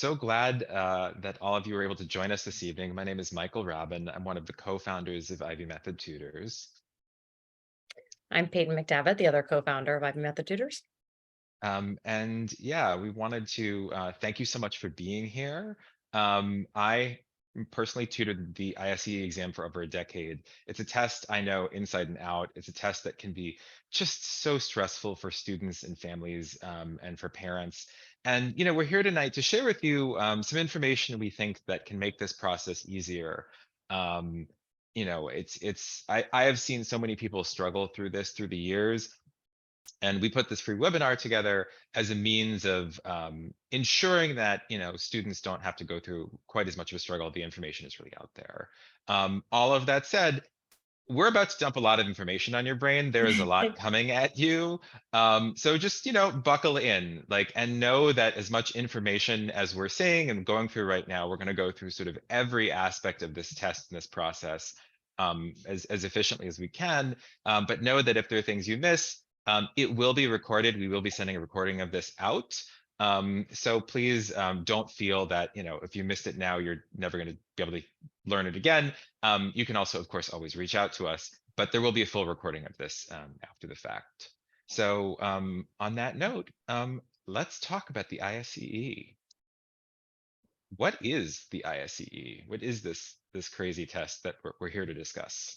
So glad that all of you were able to join us this evening. My name is Michael Rabin. I'm one of the co-founders of Ivy Method Tutors. I'm Peyton McDevitt, the other co-founder of Ivy Method Tutors. And yeah, we wanted to thank you so much for being here. I personally tutored the ISEE exam for over a decade. It's a test I know inside and out. It's a test that can be just so stressful for students and families and for parents. And we're here tonight to share with you some information we think that can make this process easier. Um, I have seen so many people struggle through this through the years. And we put this free webinar together as a means of ensuring that students don't have to go through quite as much of a struggle. The information is really out there. All of that said, we're about to dump a lot of information on your brain. There is a lot coming at you. So just buckle in, and know that as much information as we're seeing and going through right now, we're going to go through sort of every aspect of this test and this process as efficiently as we can. But know that if there are things you miss, it will be recorded. We will be sending a recording of this out. So please don't feel that, if you missed it now, you're never going to be able to learn it again. You can also, of course, always reach out to us, but there will be a full recording of this after the fact. So on that note, let's talk about the ISEE. What is the ISEE? What is this crazy test that we're here to discuss?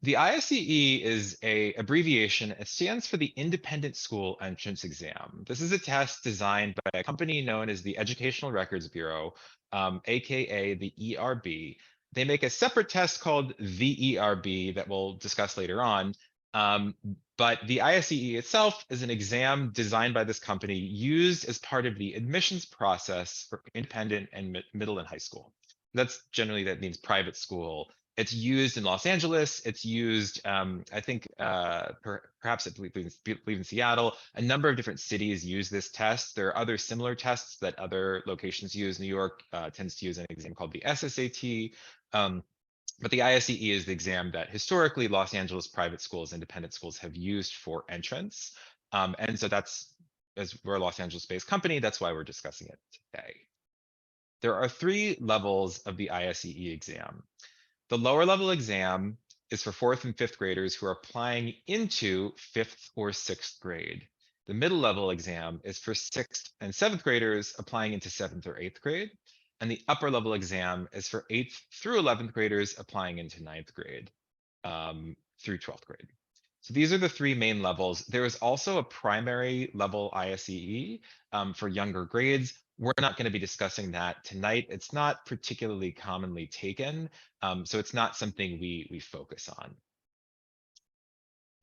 The ISEE is a abbreviation. It stands for the Independent School Entrance Exam. This is a test designed by a company known as the Educational Records Bureau, aka the ERB. They make a separate test called the ERB that we'll discuss later on. But the ISEE itself is an exam designed by this company used as part of the admissions process for independent and middle and high school. That means private school. It's used in Los Angeles. It's used, I think, perhaps I believe in Seattle. A number of different cities use this test. There are other similar tests that other locations use. New York tends to use an exam called the SSAT. But the ISEE is the exam that historically Los Angeles private schools, independent schools have used for entrance. And so as we're a Los Angeles-based company, that's why we're discussing it today. There are 3 levels of the ISEE exam. The lower level exam is for 4th and 5th graders who are applying into 5th or 6th grade. The middle level exam is for 6th and 7th graders applying into 7th or 8th grade. And the upper level exam is for 8th through 11th graders applying into 9th grade through 12th grade. So these are the 3 main levels. There is also a primary level ISEE for younger grades. We're not going to be discussing that tonight. It's not particularly commonly taken, so it's not something we focus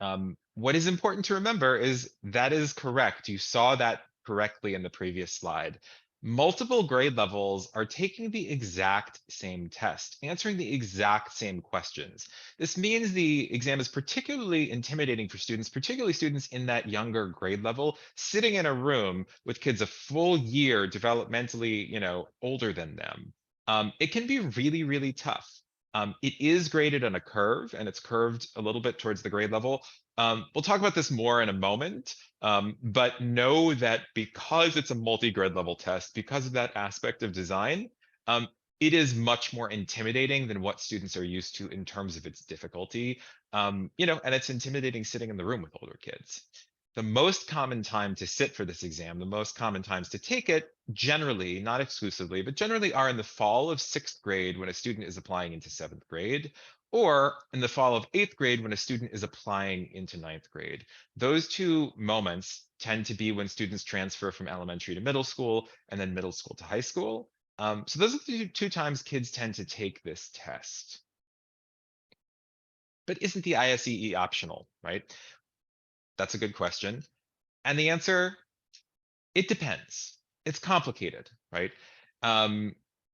on. What is important to remember is that is correct. You saw that correctly in the previous slide. Multiple grade levels are taking the exact same test, answering the exact same questions. This means the exam is particularly intimidating for students, particularly students in that younger grade level, sitting in a room with kids a full year developmentally, older than them. It can be really, really tough. It is graded on a curve, and it's curved a little bit towards the grade level. We'll talk about this more in a moment, but know that because it's a multi-grade level test, because of that aspect of design, it is much more intimidating than what students are used to in terms of its difficulty. And it's intimidating sitting in the room with older kids. The most common time to sit for this exam, the most common times to take it, generally, not exclusively, but generally are in the fall of 6th grade when a student is applying into 7th grade, or in the fall of 8th grade when a student is applying into 9th grade. Those 2 moments tend to be when students transfer from elementary to middle school and then middle school to high school. So those are the 2 times kids tend to take this test. But isn't the ISEE optional, right? That's a good question. And the answer, it depends. It's complicated, right?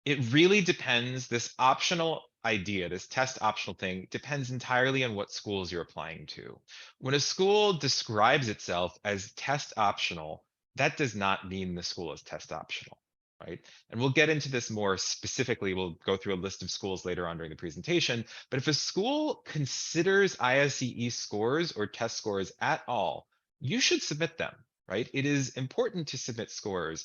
It really depends. This optional idea, this test optional thing, depends entirely on what schools you're applying to. When a school describes itself as test optional, that does not mean the school is test optional, right? And we'll get into this more specifically. We'll go through a list of schools later on during the presentation. But if a school considers ISEE scores or test scores at all, you should submit them. right? It is important to submit scores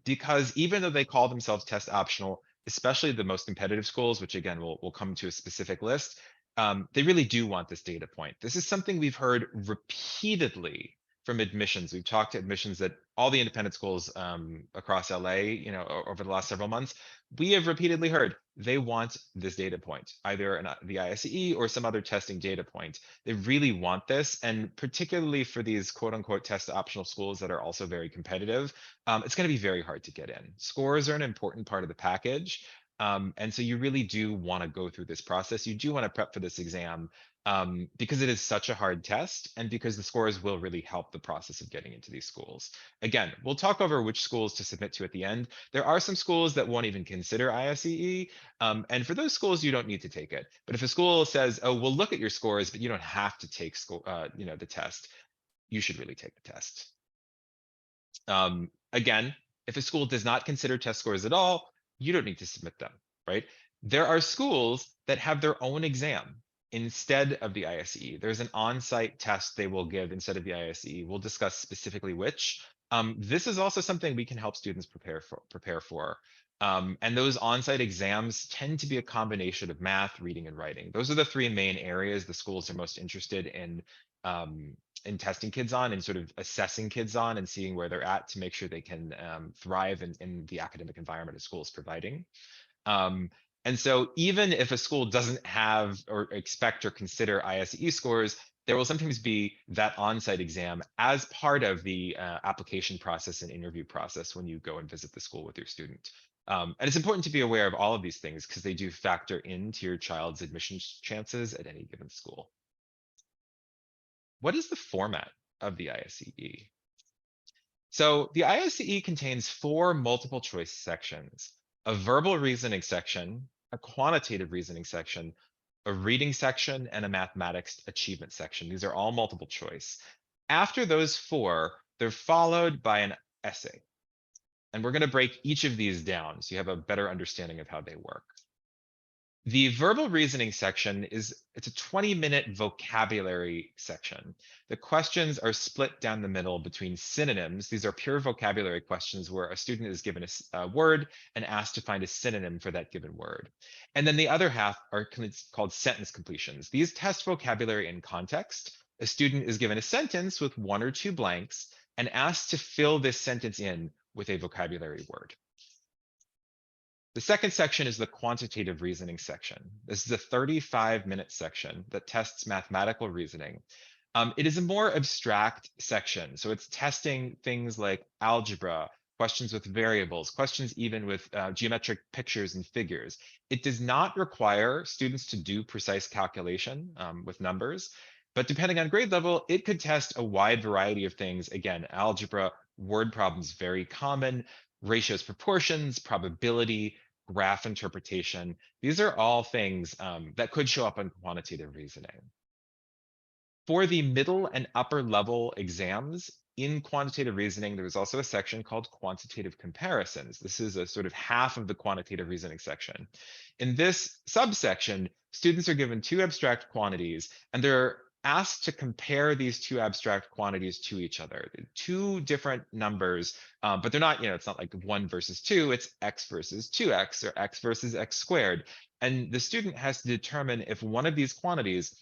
because even though they call themselves test optional, especially the most competitive schools, which again, we'll come to a specific list, they really do want this data point. This is something we've heard repeatedly from admissions. We've talked to admissions at all the independent schools across LA, over the last several months. We have repeatedly heard they want this data point, either the ISEE or some other testing data point. They really want this, and particularly for these quote unquote test optional schools that are also very competitive, it's going to be very hard to get in. Scores are an important part of the package. And so you really do want to go through this process. You do want to prep for this exam because it is such a hard test and because the scores will really help the process of getting into these schools. Again, we'll talk over which schools to submit to at the end. There are some schools that won't even consider ISEE. And for those schools, you don't need to take it. But if a school says, oh, we'll look at your scores, but you don't have to take the test, you should really take the test. Again, if a school does not consider test scores at all, you don't need to submit them, right? There are schools that have their own exam instead of the ISE. There's an on-site test they will give instead of the ISE. We'll discuss specifically which. This is also something we can help students prepare for. And those on-site exams tend to be a combination of math, reading, and writing. Those are the three main areas the schools are most interested in testing kids on and sort of assessing kids on and seeing where they're at to make sure they can thrive in the academic environment a school is providing. And so even if a school doesn't have or expect or consider ISE scores, there will sometimes be that on-site exam as part of the application process and interview process when you go and visit the school with your student. And it's important to be aware of all of these things because they do factor into your child's admission chances at any given school. What is the format of the ISEE? So the ISEE contains 4 multiple choice sections: a verbal reasoning section, a quantitative reasoning section, a reading section, and a mathematics achievement section. These are all multiple choice. After those 4, they're followed by an essay. And we're going to break each of these down so you have a better understanding of how they work. The verbal reasoning section it's a 20-minute vocabulary section. The questions are split down the middle between synonyms. These are pure vocabulary questions where a student is given a word and asked to find a synonym for that given word. And then the other half are called sentence completions. These test vocabulary in context. A student is given a sentence with 1 or 2 blanks and asked to fill this sentence in with a vocabulary word. The second section is the quantitative reasoning section. This is a 35-minute section that tests mathematical reasoning. It is a more abstract section, so it's testing things like algebra, questions with variables, questions even with geometric pictures and figures. It does not require students to do precise calculation with numbers, but depending on grade level, it could test a wide variety of things. Again, algebra, word problems, very common, ratios, proportions, probability, graph interpretation. These are all things that could show up on quantitative reasoning. For the middle and upper level exams in quantitative reasoning, there's also a section called quantitative comparisons. This is a sort of half of the quantitative reasoning section. In this subsection, students are given 2 abstract quantities and they're asked to compare these 2 abstract quantities to each other. 2 different numbers, but they're not, it's not like 1 versus 2, it's x versus 2x or x versus x squared. And the student has to determine if one of these quantities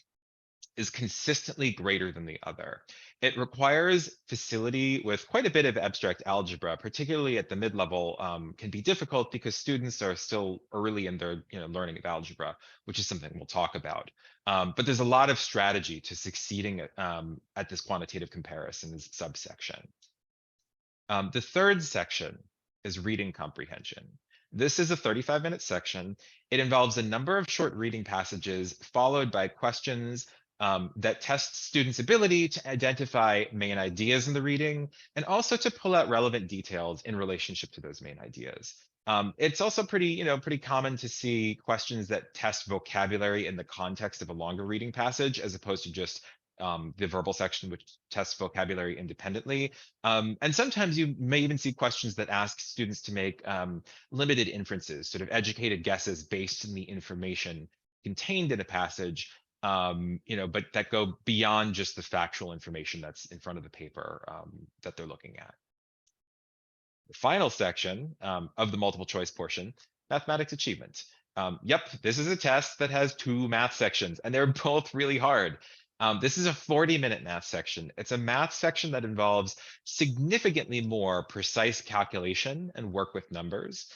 is consistently greater than the other. It requires facility with quite a bit of abstract algebra, particularly at the mid-level, can be difficult because students are still early in their learning of algebra, which is something we'll talk about. But there's a lot of strategy to succeeding at this quantitative comparisons subsection. The third section is reading comprehension. This is a 35-minute section. It involves a number of short reading passages followed by questions that test students' ability to identify main ideas in the reading and also to pull out relevant details in relationship to those main ideas. It's also pretty common to see questions that test vocabulary in the context of a longer reading passage as opposed to just the verbal section, which tests vocabulary independently. And sometimes you may even see questions that ask students to make limited inferences, sort of educated guesses based on the information contained in a passage. but that go beyond just the factual information that's in front of the paper that they're looking at. The final section of the multiple choice portion, mathematics achievement. Yep, this is a test that has 2 math sections, and they're both really hard. This is a 40-minute math section. It's a math section that involves significantly more precise calculation and work with numbers.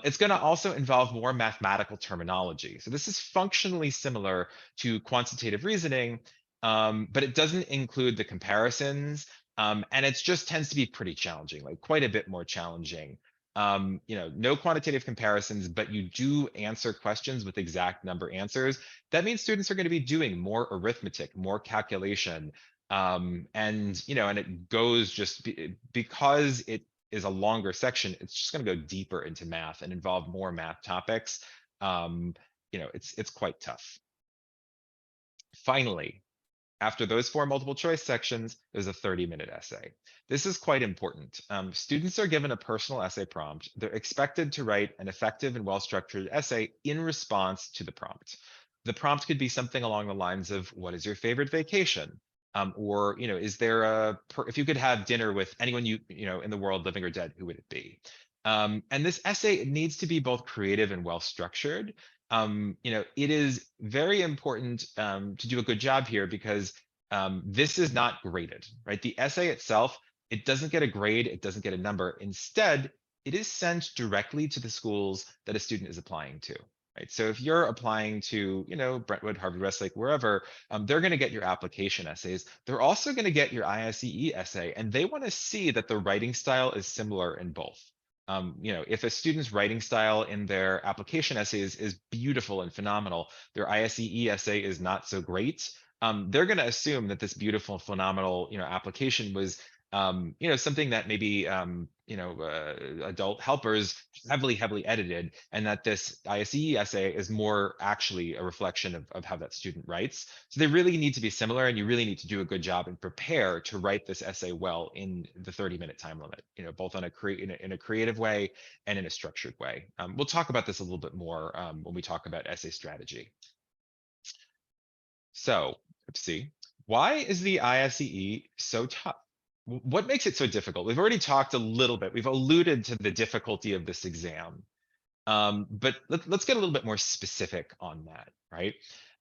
It's going to also involve more mathematical terminology. So this is functionally similar to quantitative reasoning, but it doesn't include the comparisons, and it just tends to be pretty challenging, like quite a bit more challenging. No quantitative comparisons, but you do answer questions with exact number answers. That means students are going to be doing more arithmetic, more calculation, and it goes because it is a longer section. It's just going to go deeper into math and involve more math topics. It's quite tough. Finally, after those 4 multiple choice sections, there's a 30-minute essay. This is quite important. Students are given a personal essay prompt. They're expected to write an effective and well-structured essay in response to the prompt. The prompt could be something along the lines of, what is your favorite vacation? Or, is there if you could have dinner with anyone in the world, living or dead, who would it be? And this essay needs to be both creative and well-structured. It is very important to do a good job here because this is not graded, right? The essay itself, it doesn't get a grade, it doesn't get a number. Instead, it is sent directly to the schools that a student is applying to, right? So if you're applying to, Brentwood, Harvard, Westlake, wherever, they're going to get your application essays. They're also going to get your ISEE essay, and they want to see that the writing style is similar in both. If a student's writing style in their application essays is beautiful and phenomenal, their ISEE essay is not so great, they're going to assume that this beautiful, phenomenal, application was, something that maybe, adult helpers heavily edited, and that this ISEE essay is more actually a reflection of how that student writes. So they really need to be similar, and you really need to do a good job and prepare to write this essay well in the 30-minute time limit, both in a creative way and in a structured way. We'll talk about this a little bit more when we talk about essay strategy. So let's see. Why is the ISEE so tough? What makes it so difficult? We've already talked a little bit. We've alluded to the difficulty of this exam. But let's get a little bit more specific on that, right?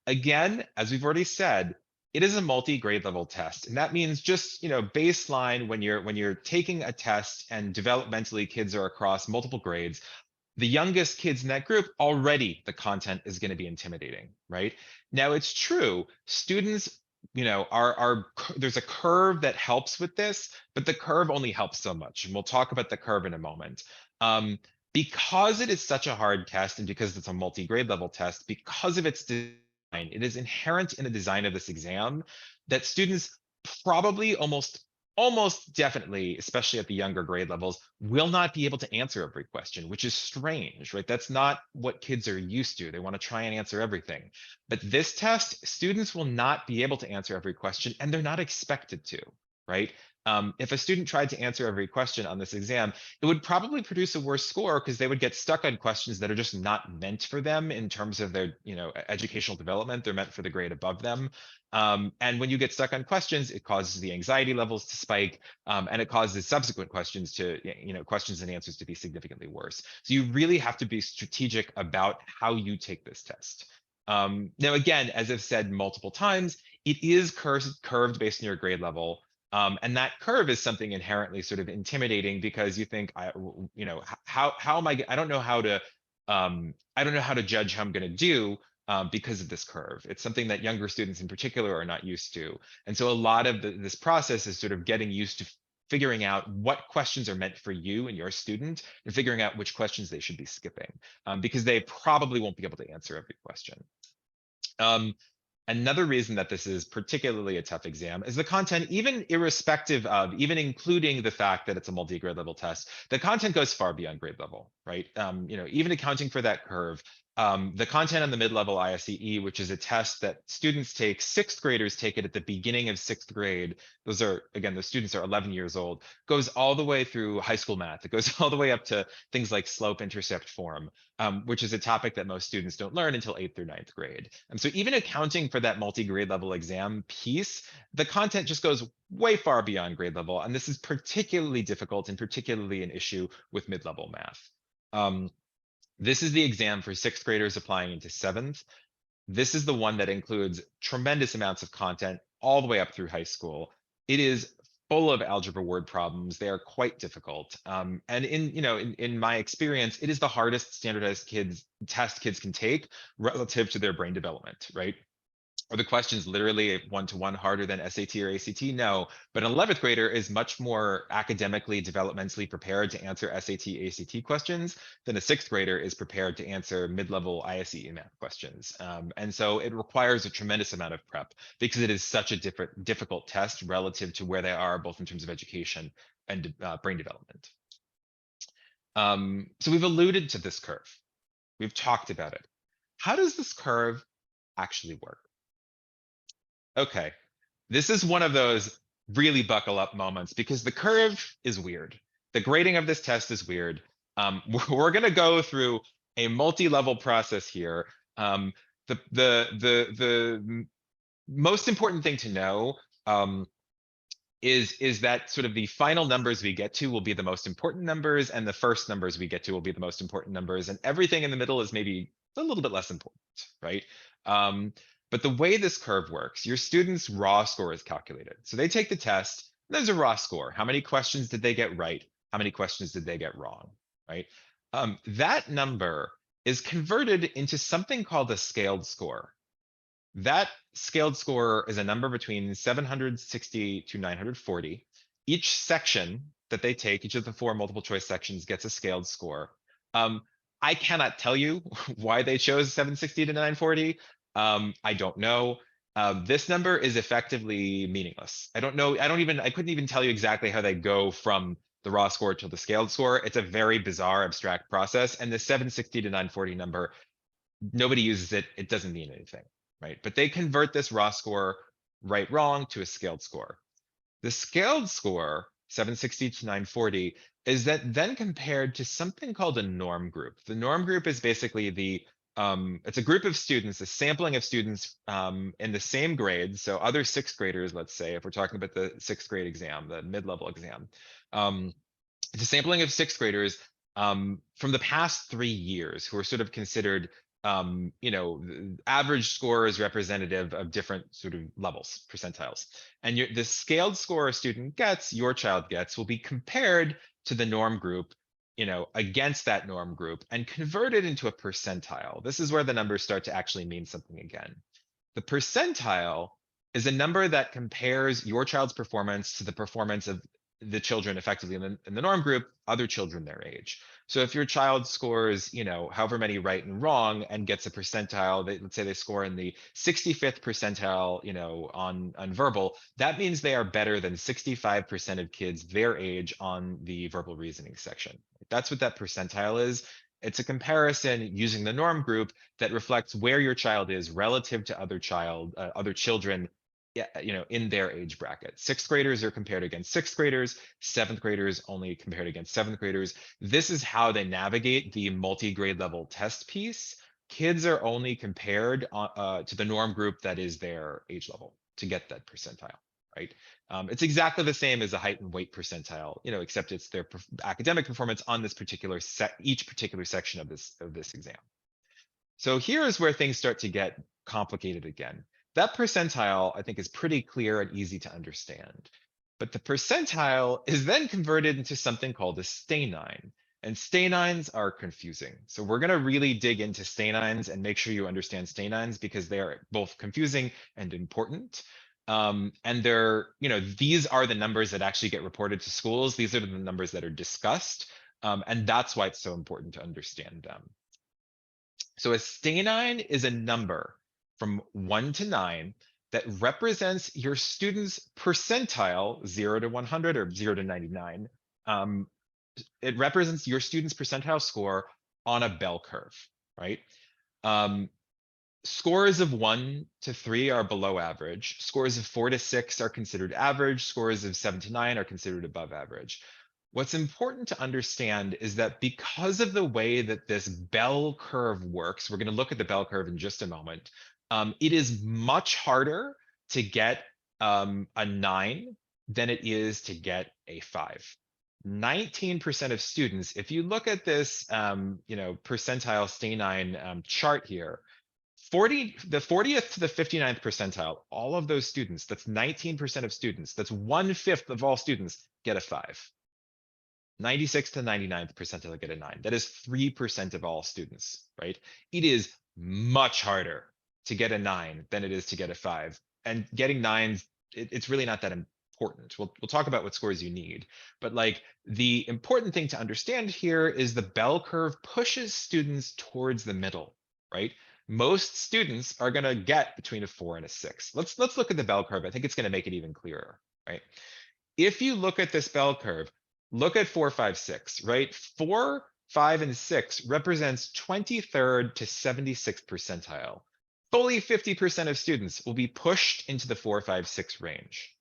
Again, as we've already said, it is a multi-grade level test. And that means just, baseline when you're taking a test and developmentally kids are across multiple grades, the youngest kids in that group, already the content is going to be intimidating, right? Now it's true, students, there's a curve that helps with this, but the curve only helps so much. And we'll talk about the curve in a moment. Because it is such a hard test, and because it's a multi-grade level test, because of its design, it is inherent in the design of this exam that students probably almost definitely, especially at the younger grade levels, will not be able to answer every question, which is strange, right? That's not what kids are used to. They want to try and answer everything. But this test, students will not be able to answer every question, and they're not expected to, right? If a student tried to answer every question on this exam, it would probably produce a worse score because they would get stuck on questions that are just not meant for them in terms of their, educational development. They're meant for the grade above them. And when you get stuck on questions, it causes the anxiety levels to spike, and it causes subsequent questions questions and answers to be significantly worse. So you really have to be strategic about how you take this test. Now, again, as I've said multiple times, it is curved based on your grade level. And that curve is something inherently sort of intimidating because you think, how am I don't know how to, I don't know how to judge how I'm going to do because of this curve. It's something that younger students in particular are not used to. And so a lot of this process is sort of getting used to figuring out what questions are meant for you and your student, and figuring out which questions they should be skipping, because they probably won't be able to answer every question. Another reason that this is particularly a tough exam is the content, even irrespective of, even including the fact that it's a multi-grade level test, the content goes far beyond grade level, right? Even accounting for that curve, the content on the mid-level ISEE, which is a test that students take, sixth graders take it at the beginning of sixth grade. Those are, again, the students are 11 years old, goes all the way through high school math. It goes all the way up to things like slope intercept form, which is a topic that most students don't learn until 8th through ninth grade. So even accounting for that multi-grade level exam piece, the content just goes way far beyond grade level. And this is particularly difficult and particularly an issue with mid-level math. This is the exam for sixth graders applying into seventh. This is the one that includes tremendous amounts of content all the way up through high school. It is full of algebra word problems. They are quite difficult. And in my experience, it is the hardest standardized test kids can take relative to their brain development, right? Are the questions literally one-to-one harder than SAT or ACT? No, but an 11th grader is much more academically, developmentally prepared to answer SAT, ACT questions than a sixth grader is prepared to answer mid-level ISE math questions. And so it requires a tremendous amount of prep because it is such a difficult test relative to where they are, both in terms of education and brain development. So we've alluded to this curve. We've talked about it. How does this curve actually work? Okay, this is one of those really buckle up moments because the curve is weird. The grading of this test is weird. We're going to go through a multi-level process here. The most important thing to know is that sort of the final numbers we get to will be the most important numbers, and the first numbers we get to will be the most important numbers, and everything in the middle is maybe a little bit less important, right? But the way this curve works, your student's raw score is calculated. So they take the test, and there's a raw score. How many questions did they get right? How many questions did they get wrong, right? That number is converted into something called a scaled score. That scaled score is a number between 760 to 940. Each section that they take, each of the 4 multiple choice sections gets a scaled score. I cannot tell you why they chose 760 to 940. I don't know. This number is effectively meaningless. I don't know. I couldn't even tell you exactly how they go from the raw score to the scaled score. It's a very bizarre, abstract process. And the 760 to 940 number, nobody uses it. It doesn't mean anything, right? But they convert this raw score right wrong to a scaled score. The scaled score, 760 to 940, is that then compared to something called a norm group. The norm group is basically it's a group of students, a sampling of students in the same grade. So other sixth graders, let's say, if we're talking about the sixth grade exam, the mid-level exam, it's a sampling of sixth graders from the past 3 years who are sort of considered average score is representative of different sort of levels, percentiles. And the scaled score a student gets, your child gets, will be compared to the norm group, against that norm group and converted into a percentile. This is where the numbers start to actually mean something again. The percentile is a number that compares your child's performance to the performance of the children effectively in the norm group, other children their age. So if your child scores, however many right and wrong and gets a percentile, let's say they score in the 65th percentile, on verbal, that means they are better than 65% of kids their age on the verbal reasoning section. That's what that percentile is. It's a comparison using the norm group that reflects where your child is relative to other children, in their age bracket. Sixth graders are compared against sixth graders, seventh graders only compared against seventh graders. This is how they navigate the multi-grade level test piece. Kids are only compared to the norm group that is their age level to get that percentile, right? It's exactly the same as a height and weight percentile, except it's their academic performance on this each particular section of this exam. So here is where things start to get complicated again. That percentile, I think, is pretty clear and easy to understand. But the percentile is then converted into something called a stanine. And stanines are confusing. So we're going to really dig into stanines and make sure you understand stanines because they are both confusing and important. And these are the numbers that actually get reported to schools. These are the numbers that are discussed. And that's why it's so important to understand them. So a stanine is a number from 1 to 9 that represents your student's percentile, 0 to 100 or 0 to 99, It represents your student's percentile score on a bell curve, right? Um, Scores of 1 to 3 are below average. Scores of 4 to 6 are considered average. Scores of 7 to 9 are considered above average. What's important to understand is that because of the way that this bell curve works, we're going to look at the bell curve in just a moment. It is much harder to get a 9 than it is to get a 5. 19% of students, if you look at this, percentile Stanine chart here, the 40th to the 59th percentile, all of those students, that's 19% of students, that's 1/5 of all students get a 5. 96 to 99th percentile get a 9. That is 3% of all students, right? It is much harder to get a 9 than it is to get a 5. And getting 9s, it's really not that important. We'll talk about what scores you need. But like the important thing to understand here is the bell curve pushes students towards the middle, right? Most students are going to get between a 4 and a 6. Let's look at the bell curve. I think it's going to make it even clearer, right? If you look at this bell curve, look at 4, 5, 6, right? 4, 5, and 6 represents 23rd to 76th percentile. Fully 50% of students will be pushed into the 4, 5, 6 range,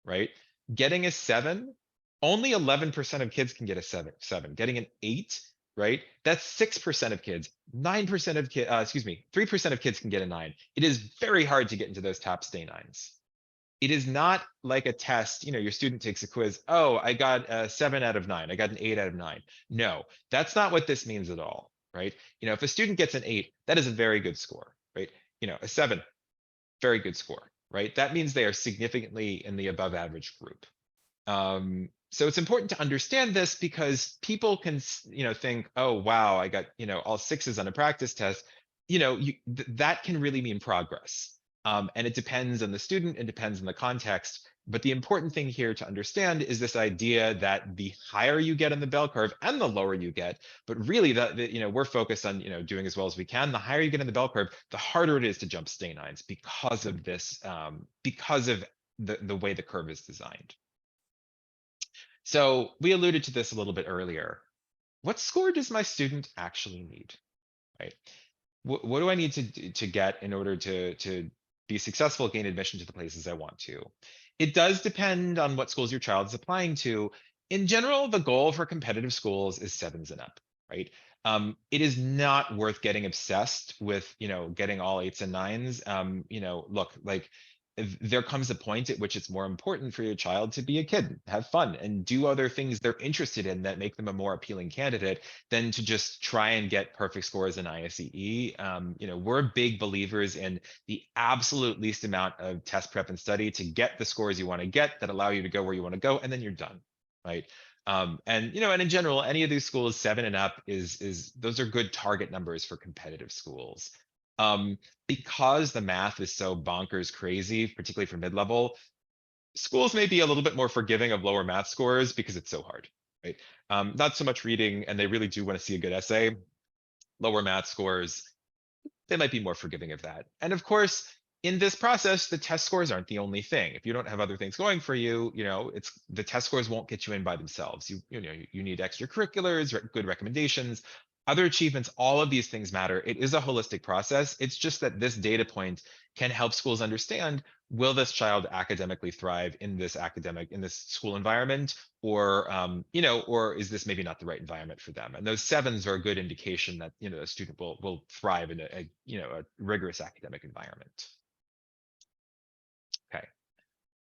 right? Getting a 7, only 11% of kids can get a 7. Getting an 8, right? That's 6% of kids. 9% of kids, 3% of kids can get a 9. It is very hard to get into those top stay 9s. It is not like a test, your student takes a quiz. Oh, I got a 7 out of 9. I got an 8 out of 9. No, that's not what this means at all, right? If a student gets an 8, that is a very good score, right? A 7, very good score, right? That means they are significantly in the above average group. So it's important to understand this because people can, think, oh, wow, I got, all 6s on a practice test. That can really mean progress. And it depends on the student, it depends on the context. But the important thing here to understand is this idea that the higher you get in the bell curve and the lower you get, but really we're focused on, doing as well as we can. The higher you get in the bell curve, the harder it is to jump stay 9s because of this, because of the way the curve is designed. So we alluded to this a little bit earlier. What score does my student actually need, right? What do I need to get in order to be successful, gain admission to the places I want to? It does depend on what schools your child is applying to. In general, the goal for competitive schools is 7s and up, right? It is not worth getting obsessed with, getting all 8s and 9s. Look, like there comes a point at which it's more important for your child to be a kid, have fun, and do other things they're interested in that make them a more appealing candidate than to just try and get perfect scores in ISEE. We're big believers in the absolute least amount of test prep and study to get the scores you want to get that allow you to go where you want to go, and then you're done, right? And in general, any of these schools, 7 and up is those are good target numbers for competitive schools. Because the math is so bonkers crazy, particularly for mid-level, schools may be a little bit more forgiving of lower math scores because it's so hard, right? Not so much reading, and they really do want to see a good essay. Lower math scores, they might be more forgiving of that. And of course, in this process, the test scores aren't the only thing. If you don't have other things going for you, it's the test scores won't get you in by themselves. You need extracurriculars, good recommendations, other achievements. All of these things matter. It is a holistic process. It's just that this data point can help schools understand, will this child academically thrive in this school environment, or or is this maybe not the right environment for them? And those 7s are a good indication that a student will thrive in a rigorous academic environment. Okay,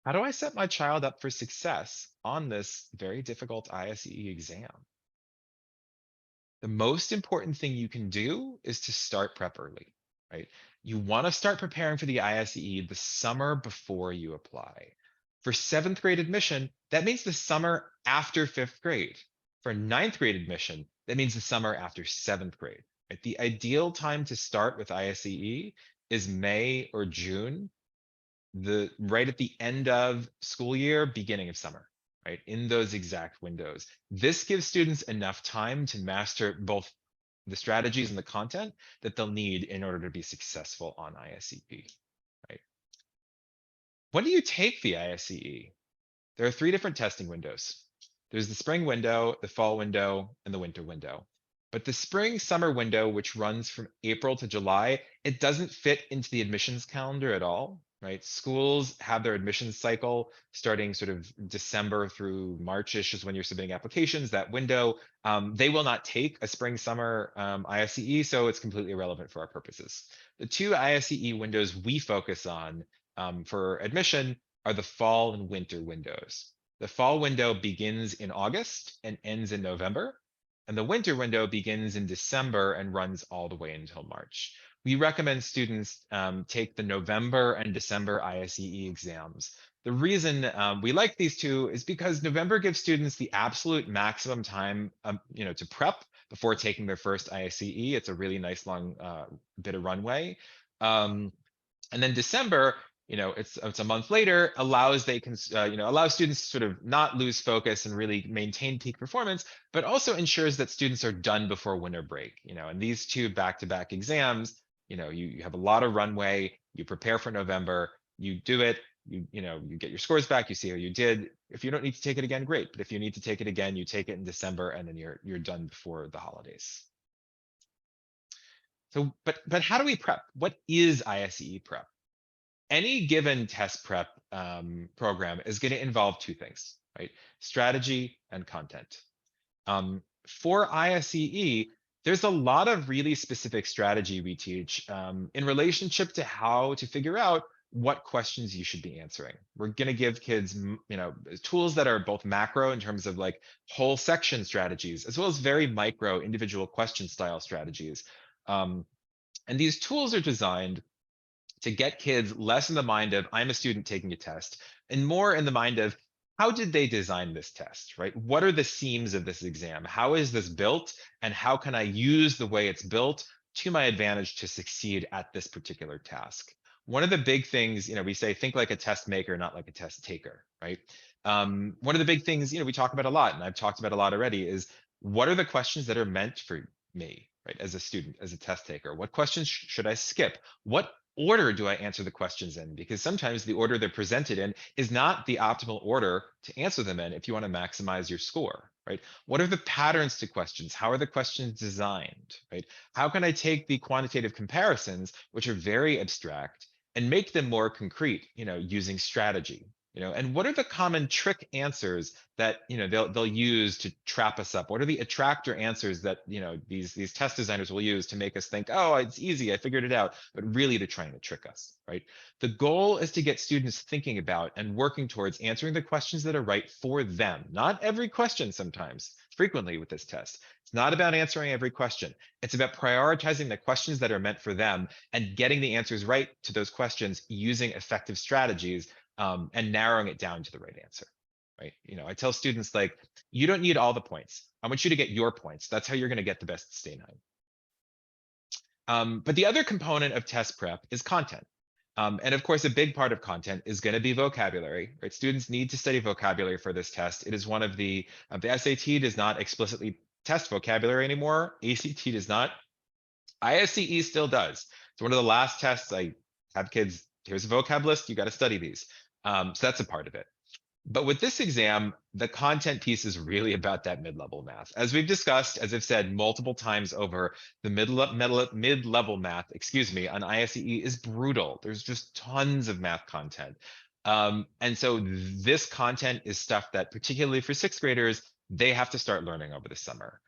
how do I set my child up for success on this very difficult ISEE exam? The most important thing you can do is to start prep early, right? You want to start preparing for the ISEE the summer before you apply. For 7th grade admission, that means the summer after 5th grade. For 9th grade admission, that means the summer after 7th grade. Right? The ideal time to start with ISEE is May or June, right at the end of school year, beginning of summer, right? In those exact windows. This gives students enough time to master both the strategies and the content that they'll need in order to be successful on ISEE, right? When do you take the ISEE? There are 3 different testing windows. There's the spring window, the fall window, and the winter window. But the spring summer window, which runs from April to July, it doesn't fit into the admissions calendar at all, right? Schools have their admissions cycle starting sort of December through March-ish is when you're submitting applications. That window, they will not take a spring summer ISEE, so it's completely irrelevant for our purposes. The two ISEE windows we focus on for admission are the fall and winter windows. The fall window begins in August and ends in November, and the winter window begins in December and runs all the way until March. We recommend students take the November and December ISEE exams. The reason we like these two is because November gives students the absolute maximum time, to prep before taking their first ISEE. It's a really nice long bit of runway. And then December, it's a month later, allows allows students to sort of not lose focus and really maintain peak performance, but also ensures that students are done before winter break. And these two back-to-back exams, you have a lot of runway, you prepare for November, you do it, you get your scores back, you see how you did. If you don't need to take it again, great. But if you need to take it again, you take it in December, and then you're done before the holidays. So, but how do we prep? What is ISEE prep? Any given test prep program is going to involve two things, right? Strategy and content. For ISEE, there's a lot of really specific strategy we teach in relationship to how to figure out what questions you should be answering. We're going to give kids, tools that are both macro in terms of like whole section strategies, as well as very micro individual question style strategies. And these tools are designed to get kids less in the mind of I'm a student taking a test and more in the mind of how did they design this test, right? What are the seams of this exam? How is this built? And how can I use the way it's built to my advantage to succeed at this particular task? One of the big things, we say, think like a test maker, not like a test taker, right? One of the big things, we talk about a lot, and I've talked about a lot already, is what are the questions that are meant for me, right? As a student, as a test taker, what questions should I skip? What order do I answer the questions in? Because sometimes the order they're presented in is not the optimal order to answer them in if you want to maximize your score, right? What are the patterns to questions? How are the questions designed, right? How can I take the quantitative comparisons, which are very abstract, and make them more concrete, using strategy? And what are the common trick answers that they'll use to trap us up? What are the attractor answers that these test designers will use to make us think, oh, it's easy, I figured it out, but really they're trying to trick us, right? The goal is to get students thinking about and working towards answering the questions that are right for them. Not every question sometimes, frequently with this test. It's not about answering every question. It's about prioritizing the questions that are meant for them and getting the answers right to those questions using effective strategies and narrowing it down to the right answer, right? I tell students like, you don't need all the points. I want you to get your points. That's how you're going to get the best Stay9. But the other component of test prep is content. And of course, a big part of content is going to be vocabulary, right? Students need to study vocabulary for this test. It is one of the SAT does not explicitly test vocabulary anymore. ACT does not. ISEE still does. It's one of the last tests I have kids, here's a vocab list, you got to study these. So that's a part of it. But with this exam, the content piece is really about that mid-level math. As we've discussed, as I've said multiple times over, the mid-level math, on ISEE is brutal. There's just tons of math content. And so this content is stuff that, particularly for sixth graders, they have to start learning over the summer.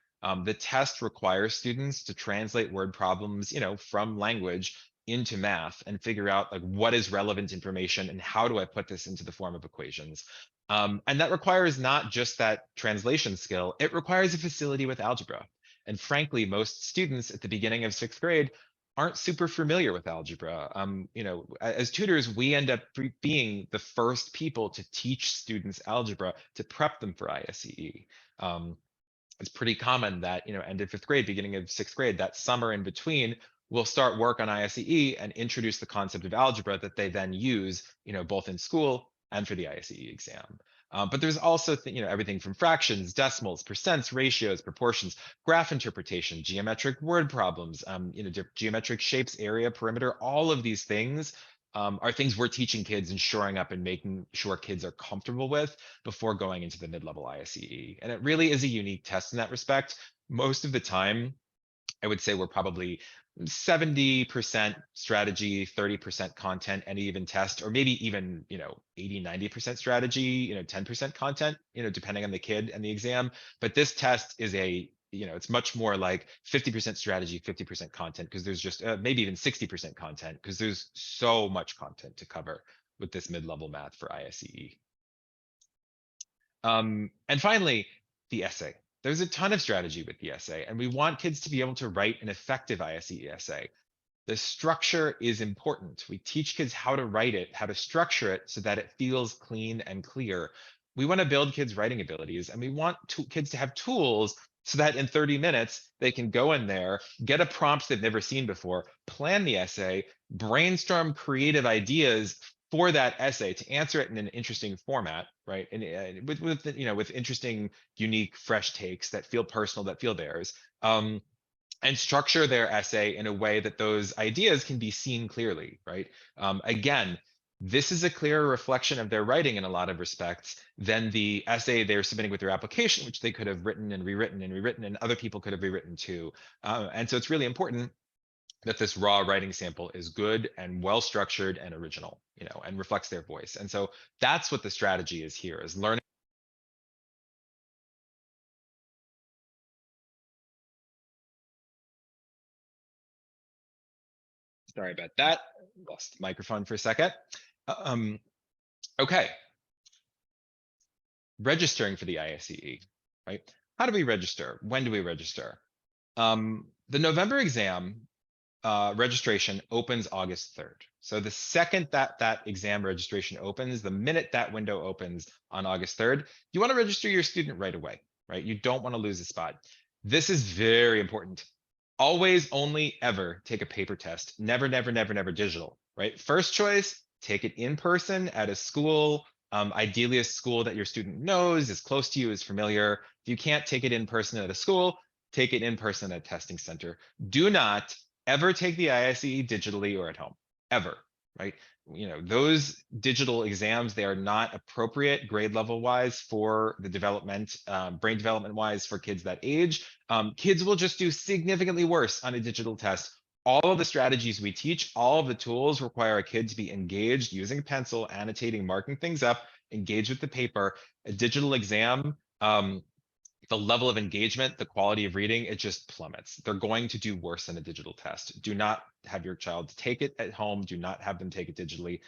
The test requires students to translate word problems, from language into math and figure out like what is relevant information and how do I put this into the form of equations. And that requires not just that translation skill, it requires a facility with algebra. And frankly, most students at the beginning of sixth grade aren't super familiar with algebra. As tutors, we end up being the first people to teach students algebra to prep them for ISEE. It's pretty common that, end of fifth grade, beginning of sixth grade, that summer in between, we'll start work on ISEE and introduce the concept of algebra that they then use, both in school and for the ISEE exam. But there's also, everything from fractions, decimals, percents, ratios, proportions, graph interpretation, geometric word problems, geometric shapes, area, perimeter, all of these things are things we're teaching kids and shoring up and making sure kids are comfortable with before going into the mid-level ISEE. And it really is a unique test in that respect. Most of the time, I would say we're probably 70% strategy, 30% content, any even test, or maybe even, 80, 90% strategy, 10% content, depending on the kid and the exam. But this test is it's much more like 50% strategy, 50% content, because there's just maybe even 60% content, because there's so much content to cover with this mid-level math for ISEE. And finally, the essay. There's a ton of strategy with the essay, and we want kids to be able to write an effective ISEE essay. The structure is important. We teach kids how to write it, how to structure it so that it feels clean and clear. We want to build kids' writing abilities, and we want kids to have tools so that in 30 minutes, they can go in there, get a prompt they've never seen before, plan the essay, brainstorm creative ideas for that essay to answer it in an interesting format, right? And with interesting, unique, fresh takes that feel personal, that feel theirs. And structure their essay in a way that those ideas can be seen clearly, right? Again, this is a clearer reflection of their writing in a lot of respects than the essay they're submitting with their application, which they could have written and rewritten and rewritten, and other people could have rewritten too. And so it's really important that this raw writing sample is good and well structured and original, and reflects their voice. And so that's what the strategy is here, is learning. Sorry about that. Lost the microphone for a second. Okay. Registering for the ISEE, right? How do we register? When do we register? The November exam registration opens August 3rd. So the second that exam registration opens, the minute that window opens on August 3rd, you want to register your student right away, right? You don't want to lose a spot. This is very important. Always, only, ever take a paper test. Never, never, never, never digital, right? First choice, take it in person at a school, ideally a school that your student knows, is close to you, is familiar. If you can't take it in person at a school, take it in person at a testing center. Do not ever take the ISEE digitally or at home, ever, right? Those digital exams, they are not appropriate grade level wise for the development, brain development wise for kids that age. Kids will just do significantly worse on a digital test. All of the strategies we teach, all of the tools require a kid to be engaged, using a pencil, annotating, marking things up, engage with the paper. A digital exam, the level of engagement, the quality of reading, it just plummets. They're going to do worse than a digital test. Do not have your child take it at home. Do not have them take it digitally.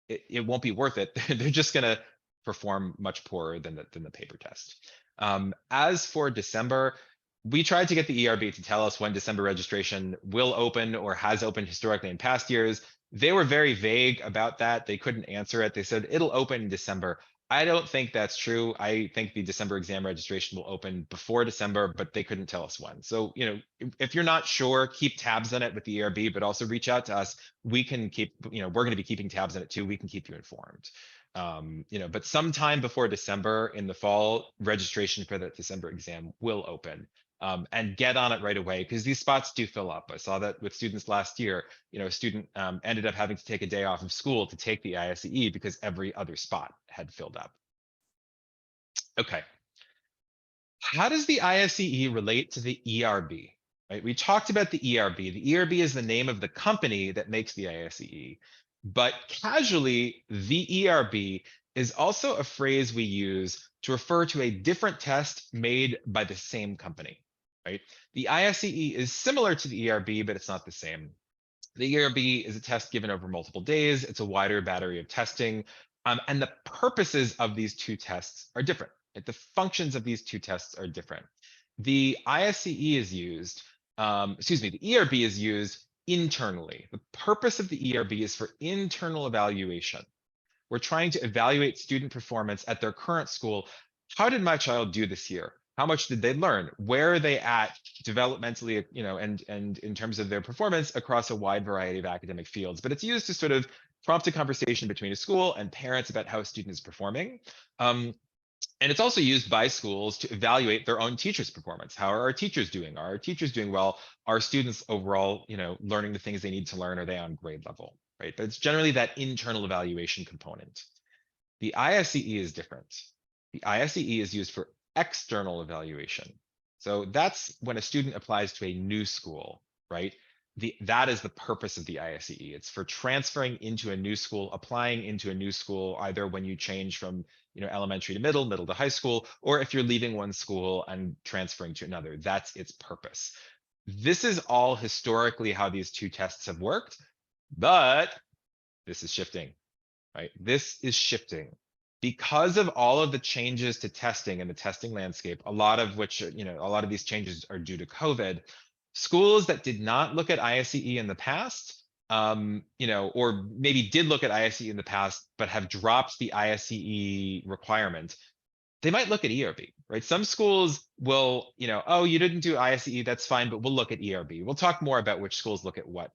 It won't be worth it. They're just going to perform much poorer than the paper test. As for December, we tried to get the ERB to tell us when December registration will open or has opened historically in past years. They were very vague about that. They couldn't answer it. They said it'll open in December. I don't think that's true. I think the December exam registration will open before December, but they couldn't tell us when. So, if you're not sure, keep tabs on it with the ERB, but also reach out to us. We can keep, we're going to be keeping tabs on it too. We can keep you informed. But sometime before December in the fall, registration for the December exam will open. And get on it right away, because these spots do fill up. I saw that with students last year. A student ended up having to take a day off of school to take the ISEE because every other spot had filled up. Okay. How does the ISEE relate to the ERB? Right? We talked about the ERB. The ERB is the name of the company that makes the ISEE. But casually, the ERB is also a phrase we use to refer to a different test made by the same company. Right? The ISEE is similar to the ERB, but it's not the same. The ERB is a test given over multiple days. It's a wider battery of testing. And the purposes of these two tests are different. The functions of these two tests are different. The ISEE is used, the ERB is used internally. The purpose of the ERB is for internal evaluation. We're trying to evaluate student performance at their current school. How did my child do this year? How much did they learn? Where are they at developmentally, and in terms of their performance across a wide variety of academic fields? But it's used to sort of prompt a conversation between a school and parents about how a student is performing. And it's also used by schools to evaluate their own teachers' performance. How are our teachers doing? Are our teachers doing well? Are students overall, learning the things they need to learn? Are they on grade level? right? But it's generally that internal evaluation component. The ISEE is different. The ISEE is used for external evaluation. So that's when a student applies to a new school, right? That is the purpose of the ISEE. It's for transferring into a new school, applying into a new school, either when you change from elementary to middle to high school, or if you're leaving one school and transferring to another. That's its purpose. This is all historically how these two tests have worked, but this is shifting, right? This is shifting because of all of the changes to testing and the testing landscape, a lot of which, a lot of these changes are due to COVID. Schools that did not look at ISEE in the past, or maybe did look at ISEE in the past, but have dropped the ISEE requirement, they might look at ERB, right? Some schools will, oh, you didn't do ISEE, that's fine, but we'll look at ERB. We'll talk more about which schools look at what.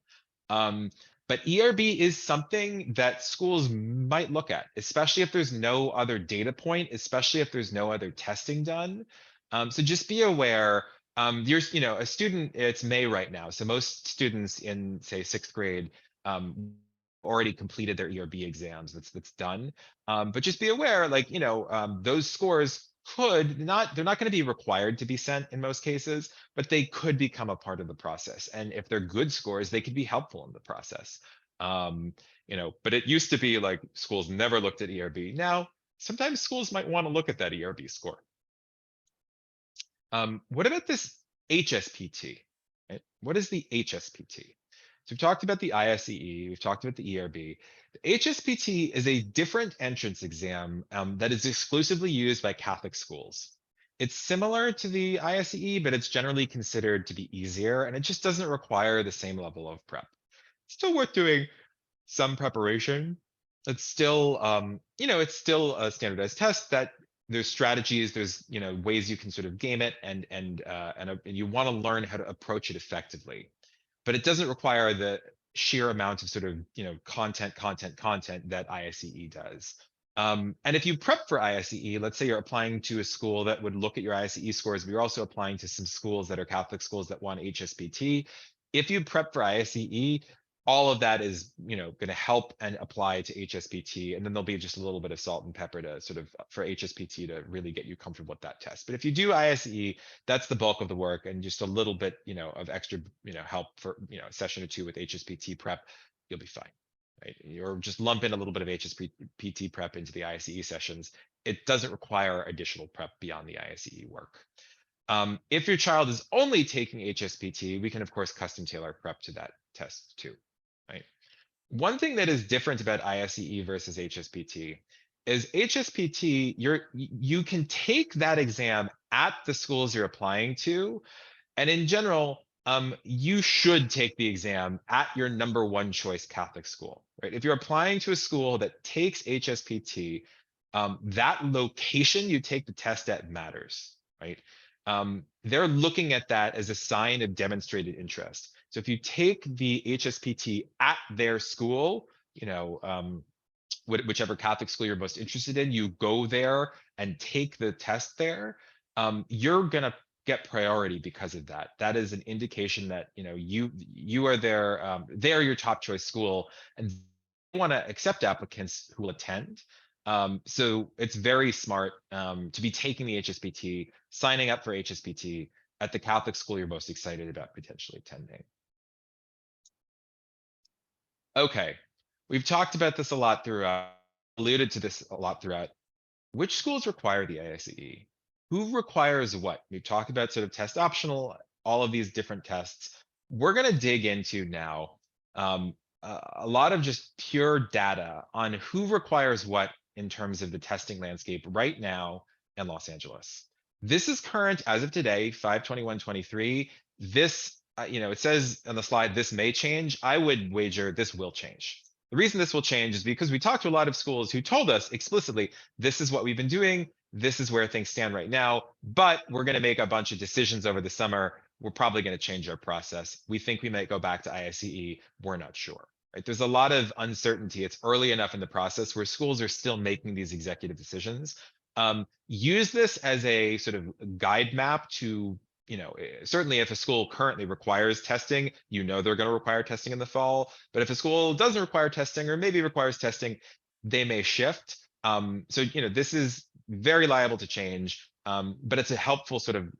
Um, but ERB is something that schools might look at, especially if there's no other data point, especially if there's no other testing done. So just be aware. You're, a student. It's May right now, so most students in, say, 6th grade already completed their ERB exams. That's done. But just be aware, like, those scores they're not going to be required to be sent in most cases, but they could become a part of the process. And if they're good scores, they could be helpful in the process. But it used to be like schools never looked at ERB. Now, sometimes schools might want to look at that ERB score. What about this HSPT? Right? What is the HSPT? So we've talked about the ISEE, we've talked about the ERB. The HSPT is a different entrance exam that is exclusively used by Catholic schools. It's similar to the ISEE, but it's generally considered to be easier, and it just doesn't require the same level of prep. Still worth doing some preparation. It's still, it's still a standardized test that there's strategies, there's ways you can sort of game it, and you want to learn how to approach it effectively. But it doesn't require the sheer amount of sort of content that ISEE does. And if you prep for ISEE, let's say you're applying to a school that would look at your ISEE scores, but you're also applying to some schools that are Catholic schools that want HSPT. If you prep for ISEE, all of that is going to help and apply to HSPT, and then there'll be just a little bit of salt and pepper to sort of for HSPT to really get you comfortable with that test. But if you do ISEE, that's the bulk of the work, and just a little bit of extra help for a session or two with HSPT prep, you'll be fine, right? Or just lump in a little bit of HSPT prep into the ISEE sessions. It doesn't require additional prep beyond the ISEE work. If your child is only taking HSPT, we can of course custom tailor prep to that test too, right? One thing that is different about ISEE versus HSPT is HSPT, you can take that exam at the schools you're applying to, and in general, you should take the exam at your number one choice Catholic school, right? If you're applying to a school that takes HSPT, that location you take the test at matters, right? They're looking at that as a sign of demonstrated interest. So if you take the HSPT at their school, whichever Catholic school you're most interested in, you go there and take the test there, you're gonna get priority because of that. That is an indication that you are there, they are your top choice school, and they want to accept applicants who will attend. So it's very smart to be taking the HSPT, signing up for HSPT at the Catholic school you're most excited about potentially attending. Okay, we've talked about this a lot throughout, alluded to this a lot throughout. Which schools require the ISEE? Who requires what? We've talked about sort of test optional, all of these different tests. We're going to dig into now a lot of just pure data on who requires what in terms of the testing landscape right now in Los Angeles. This is current as of today, 5/21/23. This, it says on the slide, this may change. I would wager this will change. The reason this will change is because we talked to a lot of schools who told us explicitly, this is what we've been doing. This is where things stand right now, but we're going to make a bunch of decisions over the summer. We're probably going to change our process. We think we might go back to ISEE. We're not sure. Right? There's a lot of uncertainty. It's early enough in the process where schools are still making these executive decisions. Use this as a sort of guide map to certainly if a school currently requires testing, they're going to require testing in the fall. But if a school doesn't require testing or maybe requires testing, they may shift. So this is very liable to change. But it's a helpful sort of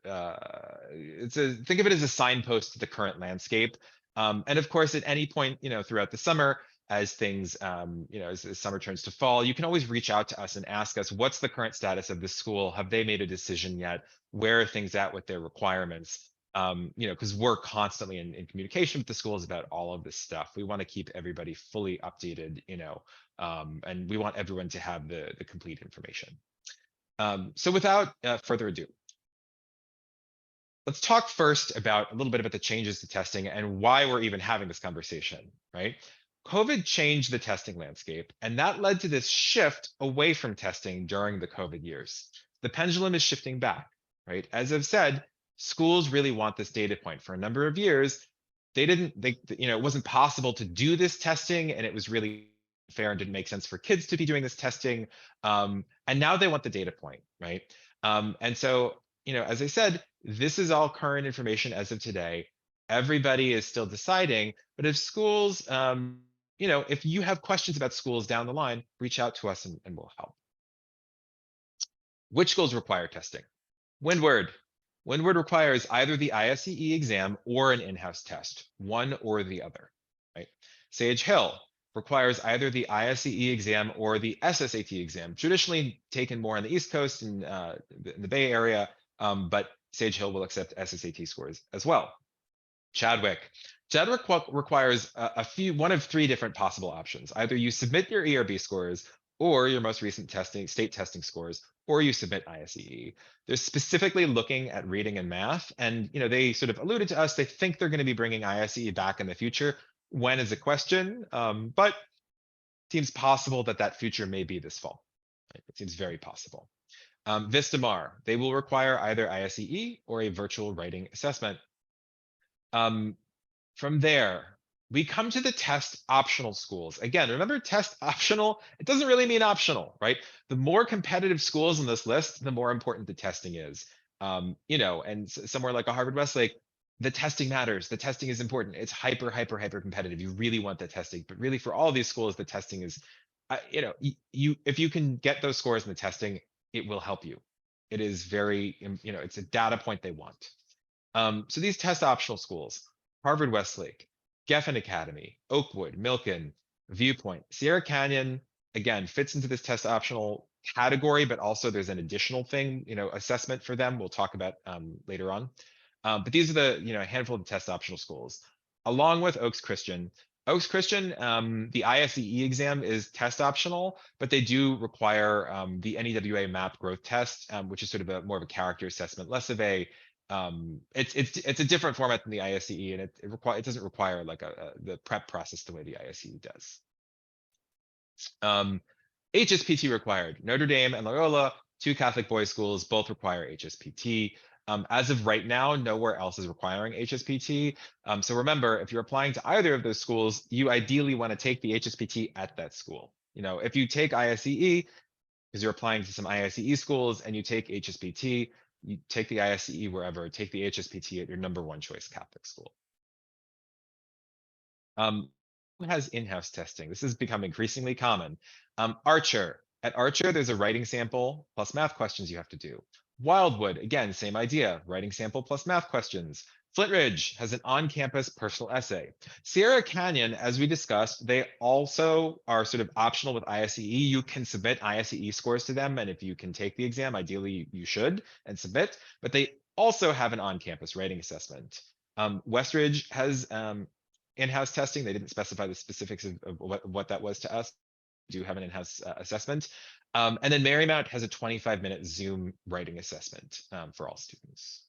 think of it as a signpost to the current landscape. And of course, at any point, throughout the summer, as things, as summer turns to fall, you can always reach out to us and ask us, what's the current status of the school? Have they made a decision yet? Where are things at with their requirements? Because we're constantly in communication with the schools about all of this stuff. We want to keep everybody fully updated, and we want everyone to have the complete information. So without further ado, let's talk first about a little bit about the changes to testing and why we're even having this conversation, right? COVID changed the testing landscape, and that led to this shift away from testing during the COVID years. The pendulum is shifting back, right? As I've said, schools really want this data point. For a number of years, it wasn't possible to do this testing, and it was really fair and didn't make sense for kids to be doing this testing. And now they want the data point, right? And so, as I said, this is all current information as of today. Everybody is still deciding, but if schools, if you have questions about schools down the line, reach out to us and we'll help. Which schools require testing? Windward. Windward requires either the ISEE exam or an in-house test, one or the other, right? Sage Hill requires either the ISEE exam or the SSAT exam, traditionally taken more on the East Coast and in the Bay Area, but Sage Hill will accept SSAT scores as well. Chadwick. Chadwick requires one of three different possible options. Either you submit your ERB scores or your most recent state testing scores, or you submit ISEE. They're specifically looking at reading and math, and they sort of alluded to us. They think they're going to be bringing ISEE back in the future. When is a question, but it seems possible that future may be this fall. Right? It seems very possible. Vistamar, they will require either ISEE or a virtual writing assessment. From there, we come to the test optional schools. Again, remember, test optional, it doesn't really mean optional, right? The more competitive schools on this list, the more important the testing is. And somewhere like a Harvard Westlake, the testing matters. The testing is important. It's hyper competitive. You really want the testing, but really for all these schools, the testing is, if you can get those scores in the testing, it will help you. It is very, it's a data point they want. So these test optional schools, Harvard Westlake, Geffen Academy, Oakwood, Milken, Viewpoint, Sierra Canyon, again, fits into this test optional category, but also there's an additional thing, assessment for them we'll talk about later on. But these are the, a handful of test optional schools, along with Oaks Christian. Oaks Christian, the ISEE exam is test optional, but they do require the NEWA MAP growth test, which is sort of more of a character assessment, less of a it's a different format than the ISEE, and it doesn't require like the prep process the way the ISEE does. HSPT required. Notre Dame and Loyola, two Catholic boys schools, both require HSPT. As of right now, nowhere else is requiring HSPT. So remember, if you're applying to either of those schools, you ideally want to take the HSPT at that school. If you take ISEE, because you're applying to some ISEE schools, and you take HSPT, you take the ISEE wherever, take the HSPT at your number one choice Catholic school. Who has in-house testing? This has become increasingly common. Archer. At Archer, there's a writing sample plus math questions you have to do. Wildwood, again, same idea, writing sample plus math questions. Flint Ridge has an on-campus personal essay. Sierra Canyon, as we discussed, they also are sort of optional with ISEE. You can submit ISEE scores to them, and if you can take the exam, ideally you should and submit, but they also have an on-campus writing assessment. Westridge has in-house testing. They didn't specify the specifics of what that was to us. We do have an in-house assessment. And then Marymount has a 25-minute Zoom writing assessment for all students.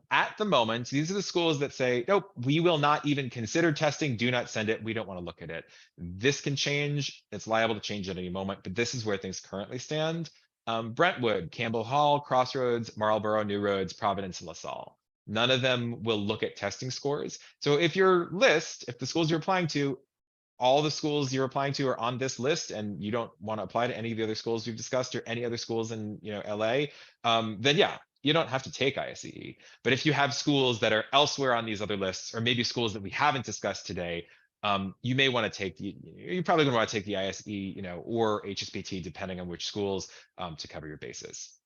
At the moment, these are the schools that say, nope, we will not even consider testing. Do not send it. We don't want to look at it. This can change. It's liable to change at any moment, but this is where things currently stand. Brentwood, Campbell Hall, Crossroads, Marlborough, New Roads, Providence, and LaSalle. None of them will look at testing scores. So if your list, if the schools you're applying to, all the schools you're applying to are on this list, and you don't want to apply to any of the other schools we've discussed or any other schools in LA, then yeah, you don't have to take ISEE. But if you have schools that are elsewhere on these other lists, or maybe schools that we haven't discussed today, you may want to take you're probably going to want to take the ISEE, or HSPT, depending on which schools, to cover your bases.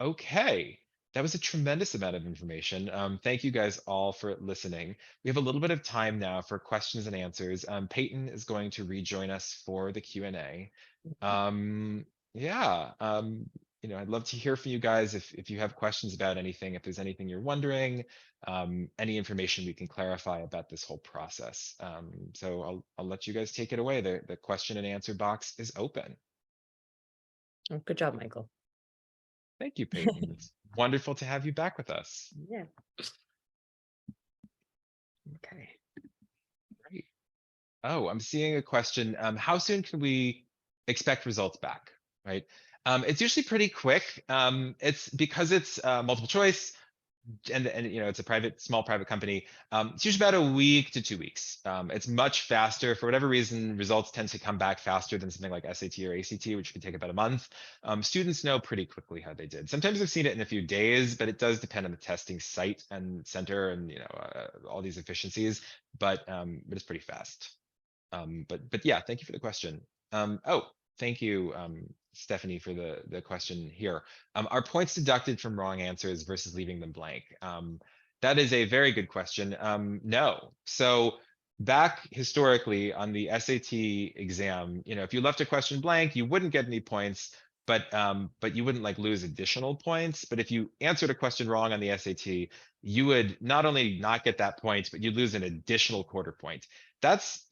Okay, that was a tremendous amount of information. Thank you guys all for listening. We have a little bit of time now for questions and answers. Peyton is going to rejoin us for the Q&A. Yeah, I'd love to hear from you guys if you have questions about anything, if there's anything you're wondering, any information we can clarify about this whole process. So I'll let you guys take it away. The question and answer box is open. Oh, good job, Michael. Thank you, Peyton. It's wonderful to have you back with us. Yeah. Okay. Great. Oh, I'm seeing a question. How soon can we expect results back? Right. It's usually pretty quick. It's because it's multiple choice, and it's a small private company. It's usually about a week to 2 weeks. It's much faster. For whatever reason, results tend to come back faster than something like SAT or ACT, which can take about a month. Students know pretty quickly how they did. Sometimes I've seen it in a few days, but it does depend on the testing site and center, and all these efficiencies. But it's pretty fast. But yeah, thank you for the question. Oh, thank you, Stephanie, for the question here. Are points deducted from wrong answers versus leaving them blank? That is a very good question. No. So back historically on the SAT exam, if you left a question blank, you wouldn't get any points, but you wouldn't like lose additional points. But if you answered a question wrong on the SAT, you would not only not get that point, but you'd lose an additional quarter point. That's,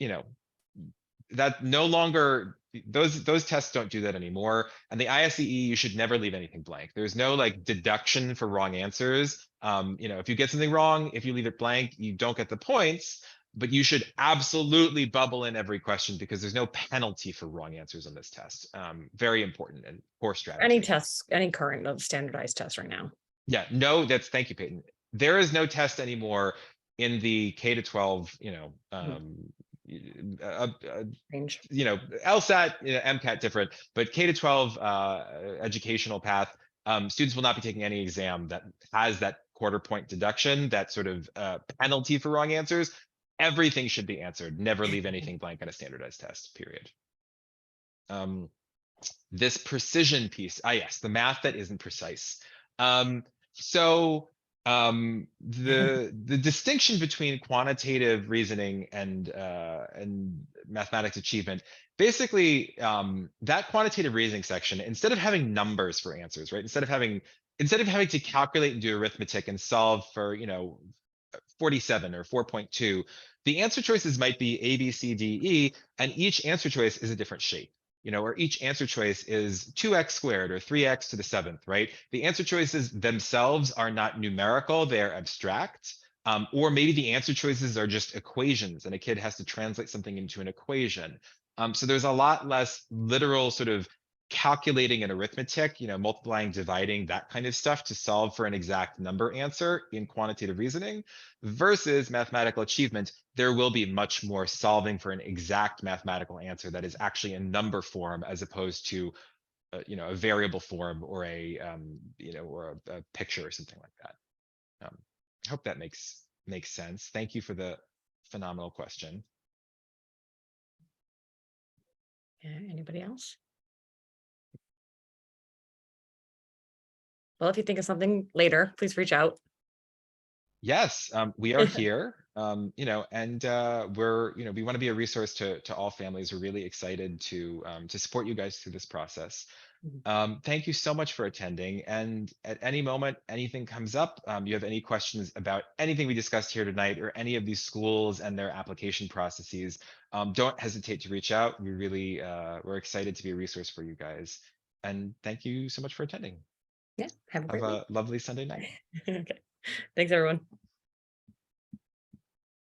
that no longer, those tests don't do that anymore. And the ISEE, you should never leave anything blank. There's no like deduction for wrong answers. If you get something wrong, if you leave it blank, you don't get the points, but you should absolutely bubble in every question because there's no penalty for wrong answers on this test. Very important and core strategy. Any tests, any current of standardized tests right now? Yeah, no, thank you, Peyton. There is no test anymore in the K to 12, Range. LSAT, MCAT different, but K to 12 educational path, students will not be taking any exam that has that quarter point deduction, that sort of penalty for wrong answers. Everything should be answered. Never leave anything blank on a standardized test, period. This precision piece, yes, the math that isn't precise. So the distinction between quantitative reasoning and mathematics achievement, basically, that quantitative reasoning section, instead of having numbers for answers, right? Instead of having to calculate and do arithmetic and solve for 47 or 4.2, the answer choices might be A, B, C, D, E, and each answer choice is a different shape. Or each answer choice is 2x squared or 3x to the 7th, right? The answer choices themselves are not numerical, they're abstract. Or maybe the answer choices are just equations and a kid has to translate something into an equation. So there's a lot less literal sort of calculating and arithmetic, multiplying, dividing, that kind of stuff to solve for an exact number answer in quantitative reasoning, versus mathematical achievement. There will be much more solving for an exact mathematical answer that is actually in number form, as opposed to a variable form or a picture or something like that. I hope that makes sense. Thank you for the phenomenal question. Yeah, anybody else? Well, if you think of something later, please reach out. Yes, we are here, and we want to be a resource to all families. We're really excited to support you guys through this process. Thank you so much for attending. And at any moment, anything comes up, you have any questions about anything we discussed here tonight or any of these schools and their application processes, don't hesitate to reach out. We're excited to be a resource for you guys. And thank you so much for attending. Yeah, have a Have great a lovely Sunday night. Okay. Thanks, everyone.